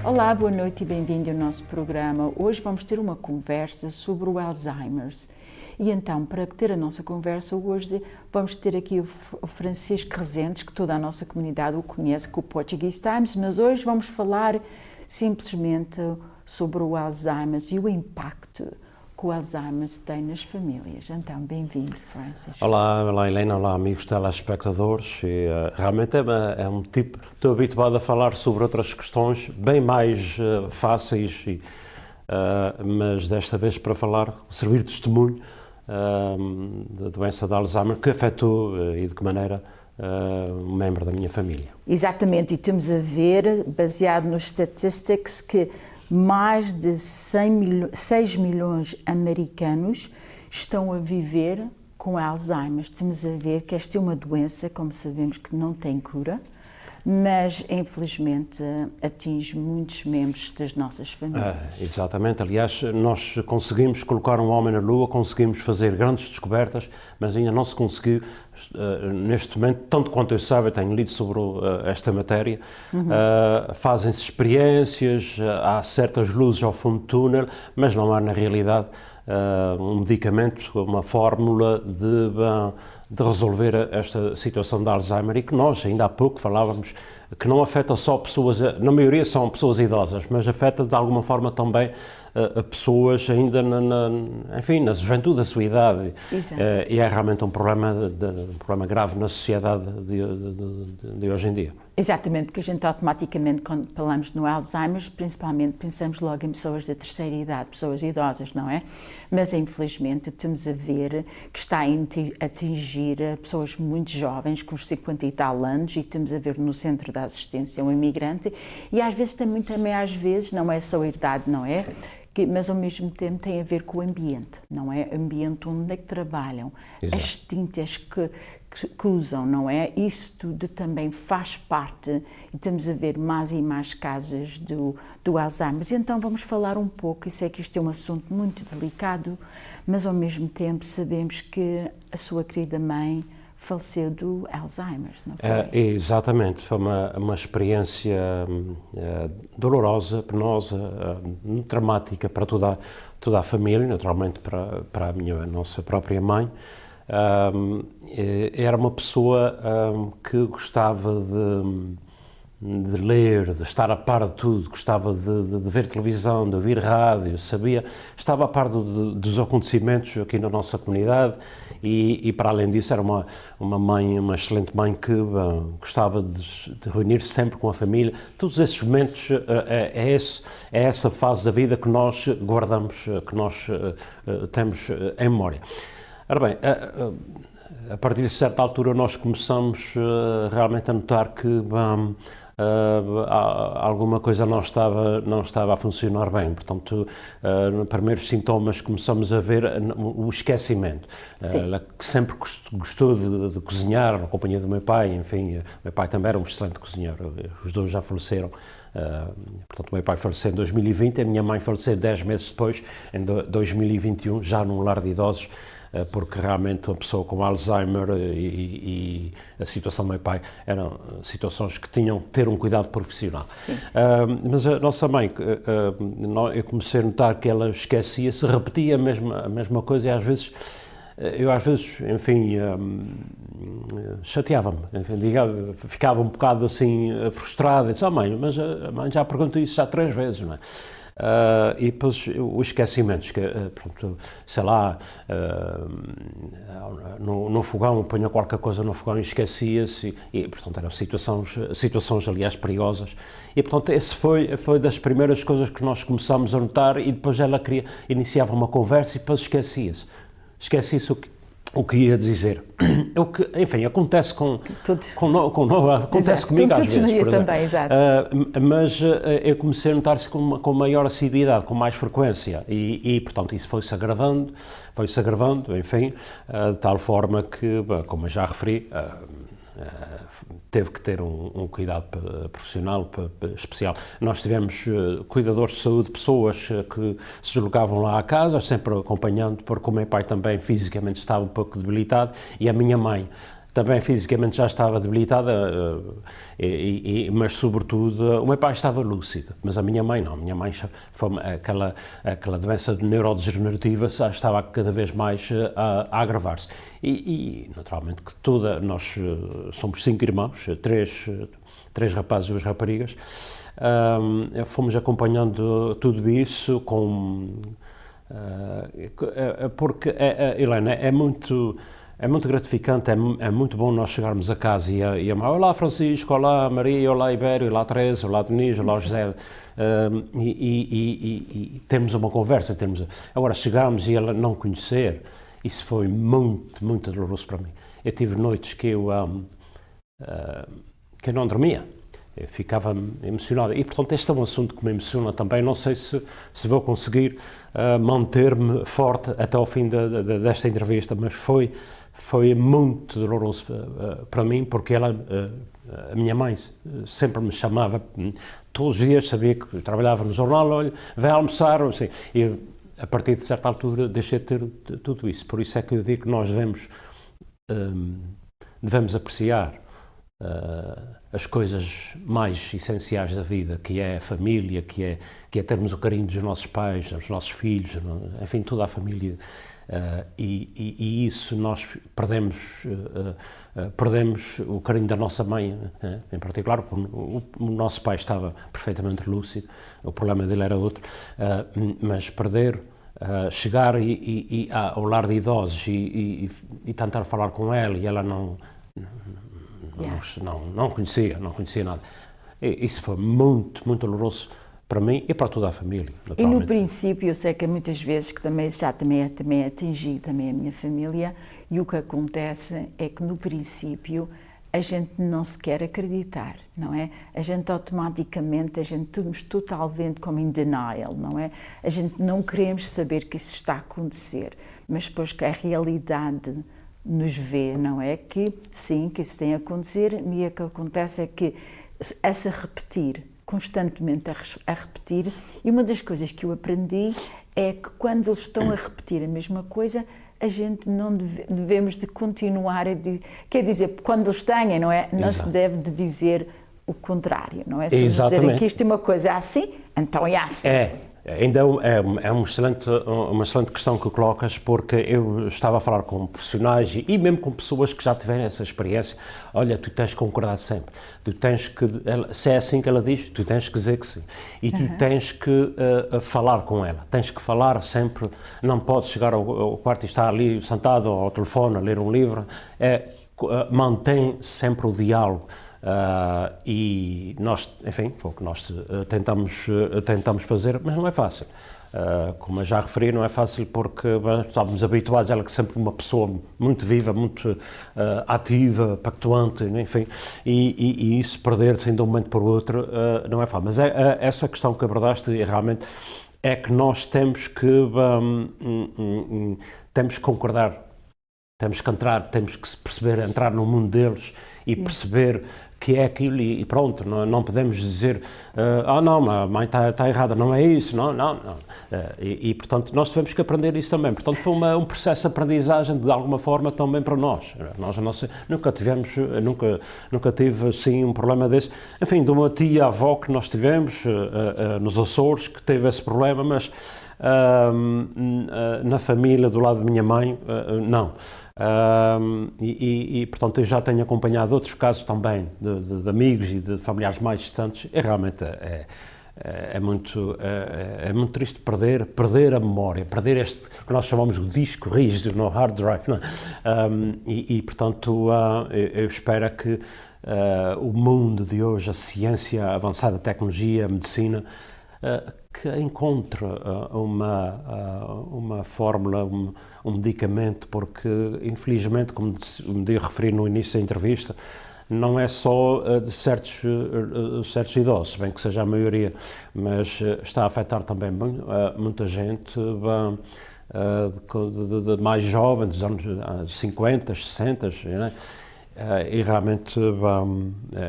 Olá, boa noite e bem-vindo ao nosso programa. Hoje vamos ter uma conversa sobre o Alzheimer's. E então, para ter a nossa conversa hoje, vamos ter aqui o Francisco Rezende, que toda a nossa comunidade o conhece com o Portuguese Times, mas hoje vamos falar simplesmente sobre o Alzheimer's e o impacto que o Alzheimer's tem nas famílias. Então, bem-vindo, Francisco. Olá Helena, olá amigos telespectadores. Realmente é um tipo, estou habituado a falar sobre outras questões bem mais fáceis, mas desta vez para servir de testemunho da doença de Alzheimer que afetou e de que maneira um membro da minha família. Exatamente, e estamos a ver, baseado nos statistics, que mais de 6 milhões de americanos estão a viver com Alzheimer. Estamos a ver que esta é uma doença, como sabemos, que não tem cura, mas infelizmente atinge muitos membros das nossas famílias. Exatamente, aliás, nós conseguimos colocar um homem na Lua, conseguimos fazer grandes descobertas, mas ainda não se conseguiu, neste momento, tanto quanto eu saiba, tenho lido sobre esta matéria, fazem-se experiências, há certas luzes ao fundo do túnel, mas não há na realidade um medicamento, uma fórmula de resolver esta situação de Alzheimer e que nós, ainda há pouco, falávamos que não afeta só pessoas, na maioria são pessoas idosas, mas afeta de alguma forma também a pessoas ainda na juventude da sua idade. E é realmente um problema grave na sociedade de hoje em dia. Exatamente, porque a gente automaticamente, quando falamos no Alzheimer, principalmente pensamos logo em pessoas da terceira idade, pessoas idosas, não é? Mas infelizmente estamos a ver que está a atingir pessoas muito jovens, com os 50 e tal anos, e estamos a ver no centro da assistência um imigrante, e às vezes também não é só a idade, não é? Mas ao mesmo tempo tem a ver com o ambiente, não é? O ambiente onde é que trabalham, exato, as tintas que usam, não é? Isso tudo também faz parte, e estamos a ver mais e mais casos do Alzheimer. Então vamos falar um pouco, e sei que isto é um assunto muito delicado, mas ao mesmo tempo sabemos que a sua querida mãe faleceu do Alzheimer, não foi? Exatamente, foi uma experiência dolorosa, penosa, traumática para toda a família, naturalmente para a nossa própria mãe. Era uma pessoa que gostava de ler, de estar a par de tudo, gostava de ver televisão, de ouvir rádio, estava a par dos acontecimentos aqui na nossa comunidade e para além disso era uma excelente mãe que gostava de reunir-se sempre com a família. Todos esses momentos, é essa fase da vida que nós guardamos, que nós temos em memória. Ora bem, a partir de certa altura nós começamos realmente a notar que alguma coisa não estava a funcionar bem. Portanto, nos primeiros sintomas começamos a ver o esquecimento. Ela que sempre gostou de cozinhar, na companhia do meu pai, enfim, meu pai também era um excelente cozinheiro, os dois já faleceram. Portanto, o meu pai faleceu em 2020, a minha mãe faleceu 10 meses depois, em 2021, já num lar de idosos, porque realmente uma pessoa com Alzheimer e a situação do meu pai eram situações que tinham que ter um cuidado profissional. Mas a nossa mãe, eu comecei a notar que ela esquecia-se, repetia a mesma coisa e às vezes, enfim, chateava-me, ficava um bocado assim frustrada, disse, mãe, mas a mãe já perguntou isso já 3 vezes, não é? E depois os esquecimentos, que, pronto, sei lá, no fogão, punha qualquer coisa no fogão e esquecia-se, e portanto eram situações aliás perigosas, e portanto esse foi das primeiras coisas que nós começámos a notar, e depois ela iniciava uma conversa e depois esquecia-se o que ia dizer. O que, enfim, acontece acontece comigo às vezes, por exemplo. Também, exato. Mas eu comecei a notar-se com maior assiduidade, com mais frequência, e portanto isso foi-se agravando, enfim, de tal forma que, como eu já referi, teve que ter um cuidado profissional especial. Nós tivemos cuidadores de saúde, pessoas que se deslocavam lá à casa, sempre acompanhando, porque o meu pai também fisicamente estava um pouco debilitado, e a minha mãe também fisicamente já estava debilitada, mas sobretudo o meu pai estava lúcido, mas a minha mãe não. A minha mãe, aquela doença neurodegenerativa já estava cada vez mais a agravar-se. E naturalmente que nós somos 5 irmãos, três rapazes e 2 raparigas, fomos acompanhando tudo isso porque, Helena, é muito gratificante, é muito bom nós chegarmos a casa e a mãe, olá Francisco, olá Maria, olá Ibério, olá Teresa, olá Denise, olá José, e temos uma conversa. Agora, chegarmos e ela não conhecer, isso foi muito, muito doloroso para mim. Eu tive noites que eu não dormia, eu ficava emocionado, e portanto este é um assunto que me emociona também. Não sei se vou conseguir manter-me forte até ao fim desta entrevista, mas foi muito doloroso para mim, porque a minha mãe sempre me chamava, todos os dias, sabia que eu trabalhava no jornal, olha, vai almoçar, assim, e a partir de certa altura deixei de ter tudo isso. Por isso é que eu digo que nós devemos apreciar as coisas mais essenciais da vida, que é a família, que é termos o carinho dos nossos pais, dos nossos filhos, enfim, toda a família. E isso nós perdemos o carinho da nossa mãe, em particular. O nosso pai estava perfeitamente lúcido, o problema dele era outro, mas chegar ao lar de idosos e tentar falar com ela, e ela não conhecia nada. Isso foi muito, muito doloroso para mim e para toda a família. E no princípio, eu sei que muitas vezes que também atingi a minha família, e o que acontece é que no princípio a gente não se quer acreditar, não é? A gente automaticamente, estamos totalmente como in denial, não é? A gente não queremos saber que isso está a acontecer, mas depois que a realidade nos vê, não é? Que sim, que isso tem a acontecer, e o que acontece é que a repetir, constantemente a repetir, e uma das coisas que eu aprendi é que quando eles estão a repetir a mesma coisa, a gente não devemos de continuar quer dizer, quando eles têm, não é? Não se deve de dizer o contrário, não é? Se dizerem que isto é uma coisa assim, então é assim. Ainda é uma excelente questão que colocas, porque eu estava a falar com profissionais e mesmo com pessoas que já tiveram essa experiência. Olha, tu tens que concordar sempre, se é assim que ela diz, tu tens que dizer que sim, e tu tens que falar com ela, tens que falar sempre, não podes chegar ao quarto e estar ali sentado ao telefone a ler um livro, mantém sempre o diálogo. E nós, enfim, foi o que nós tentamos fazer, mas não é fácil. Como eu já referi, não é fácil porque estávamos habituados a ela, que sempre uma pessoa muito viva, muito ativa, pactuante, enfim, e isso perder-se de um momento para o outro não é fácil. Mas essa questão que abordaste realmente é que nós temos que concordar, temos que perceber, entrar no mundo deles e perceber que é aquilo e pronto, não podemos dizer não, a mãe está errada, não é isso, não. E portanto nós tivemos que aprender isso também. Portanto foi um processo de aprendizagem de alguma forma também para nós. Nunca tive assim um problema desse, enfim, de uma tia-avó que nós tivemos nos Açores que teve esse problema, mas na família do lado da minha mãe não. Portanto eu já tenho acompanhado outros casos também de amigos e de familiares mais distantes, e realmente é muito triste perder a memória, perder este que nós chamamos de disco rígido no hard drive, não é? Portanto eu espero que o mundo de hoje, a ciência avançada, a tecnologia, a medicina, que encontre uma fórmula, um medicamento, porque infelizmente, como me referi no início da entrevista, não é só de certos idosos, bem que seja a maioria, mas está a afetar também muita gente de mais jovem, dos anos 50, 60, né? E realmente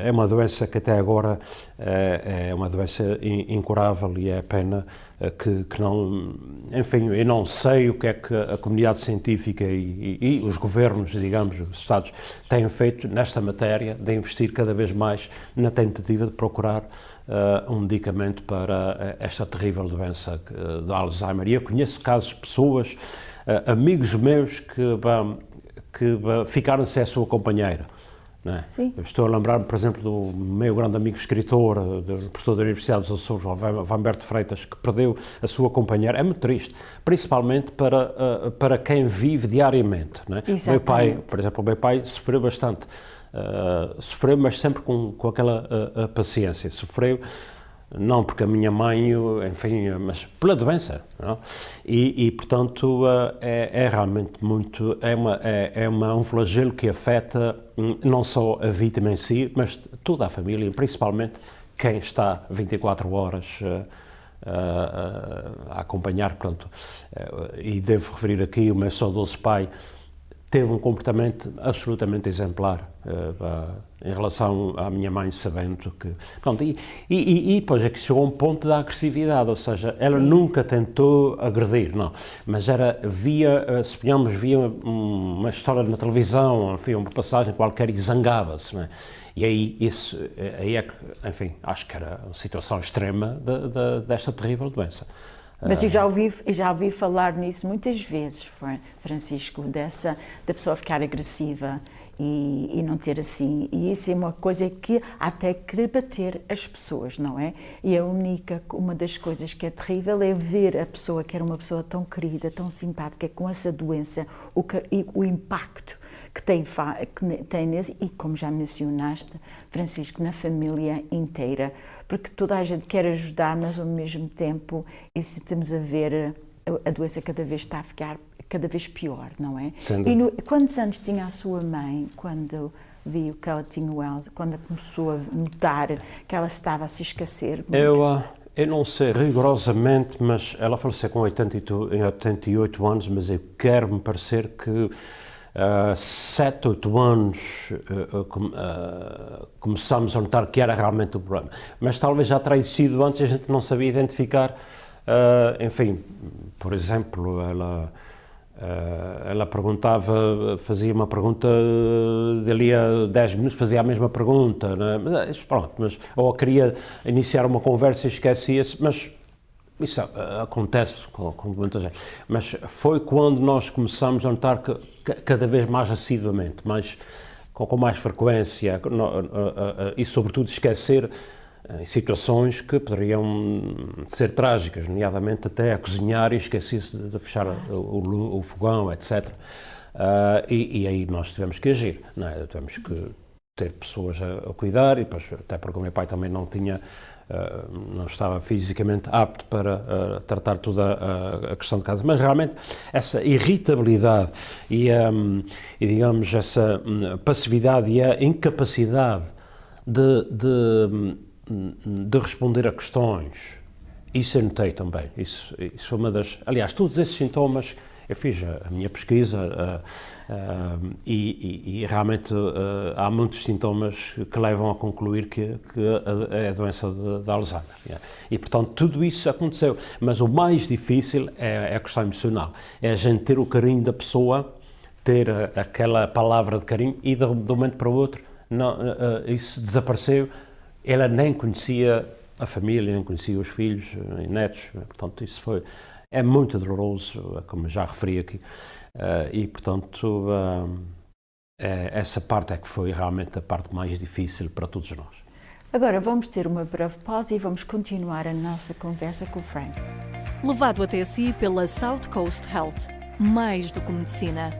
é uma doença que até agora é uma doença incurável e é pena que não, enfim, eu não sei o que é que a comunidade científica e os governos, digamos, os Estados, têm feito nesta matéria de investir cada vez mais na tentativa de procurar um medicamento para esta terrível doença de Alzheimer. E eu conheço casos de pessoas, amigos meus que ficaram sem a sua companheira. Não é? Sim. Eu estou a lembrar-me, por exemplo, do meu grande amigo escritor, professor da Universidade dos Açores, Vamberto Freitas, que perdeu a sua companheira. É muito triste, principalmente para quem vive diariamente. Não é? O meu pai, por exemplo, o meu pai sofreu bastante. Sofreu, mas sempre com aquela paciência. Sofreu não porque a minha mãe, enfim, mas pela doença, não? Portanto, é realmente muito, um flagelo que afeta não só a vítima em si, mas toda a família, principalmente quem está 24 horas a acompanhar, portanto, e devo referir aqui o meu saudoso pai, teve um comportamento absolutamente exemplar em relação à minha mãe, sabendo que... Pronto, e depois é que chegou a um ponto da agressividade, ou seja, ela nunca tentou agredir, não, mas suponhamos, via uma história na televisão, enfim, uma passagem qualquer e zangava-se, não é? E aí é que, enfim, acho que era uma situação extrema desta terrível doença. Mas eu já ouvi falar nisso muitas vezes, Francisco, da pessoa ficar agressiva e não ter assim. E isso é uma coisa que até quer bater as pessoas, não é? E uma das coisas que é terrível é ver a pessoa, que era uma pessoa tão querida, tão simpática, com essa doença, o impacto que tem nesse, e como já mencionaste, Francisco, na família inteira, porque toda a gente quer ajudar, mas ao mesmo tempo, e se estamos a ver, a doença cada vez está a ficar cada vez pior, não é? E quantos anos tinha a sua mãe quando viu que ela tinha o Alzheimer, quando começou a notar que ela estava a se esquecer muito? Eu não sei rigorosamente, mas ela faleceu com 88 anos, mas eu quero-me parecer que 7, 8 anos começámos a notar que era realmente o problema. Mas talvez já terá existido antes, a gente não sabia identificar. Enfim, por exemplo, ela perguntava, fazia uma pergunta, dali a 10 minutos fazia a mesma pergunta, não é? Ou queria iniciar uma conversa e esquecia-se, mas isso acontece com muita gente. Mas foi quando nós começamos a notar que cada vez mais assiduamente, com mais frequência, e sobretudo esquecer em situações que poderiam ser trágicas, nomeadamente até a cozinhar e esquecer-se de fechar o fogão, etc. E aí nós tivemos que agir, não é? Tivemos que ter pessoas a cuidar, e depois, até porque o meu pai também não estava fisicamente apto para tratar toda a questão de casa, mas realmente essa irritabilidade e digamos, essa passividade e a incapacidade de responder a questões, isso eu notei também. Isso foi uma das... Aliás, todos esses sintomas, eu fiz a minha pesquisa e realmente há muitos sintomas que levam a concluir que é a doença de Alzheimer. E, portanto, tudo isso aconteceu. Mas o mais difícil é a questão emocional. É a gente ter o carinho da pessoa, ter aquela palavra de carinho e, de um momento para o outro, isso desapareceu. Ela nem conhecia a família, nem conhecia os filhos e netos. Portanto, isso é muito doloroso, como já referi aqui. E, portanto, essa parte é que foi realmente a parte mais difícil para todos nós. Agora vamos ter uma breve pausa e vamos continuar a nossa conversa com o Frank. Levado até si pela South Coast Health. Mais do que medicina.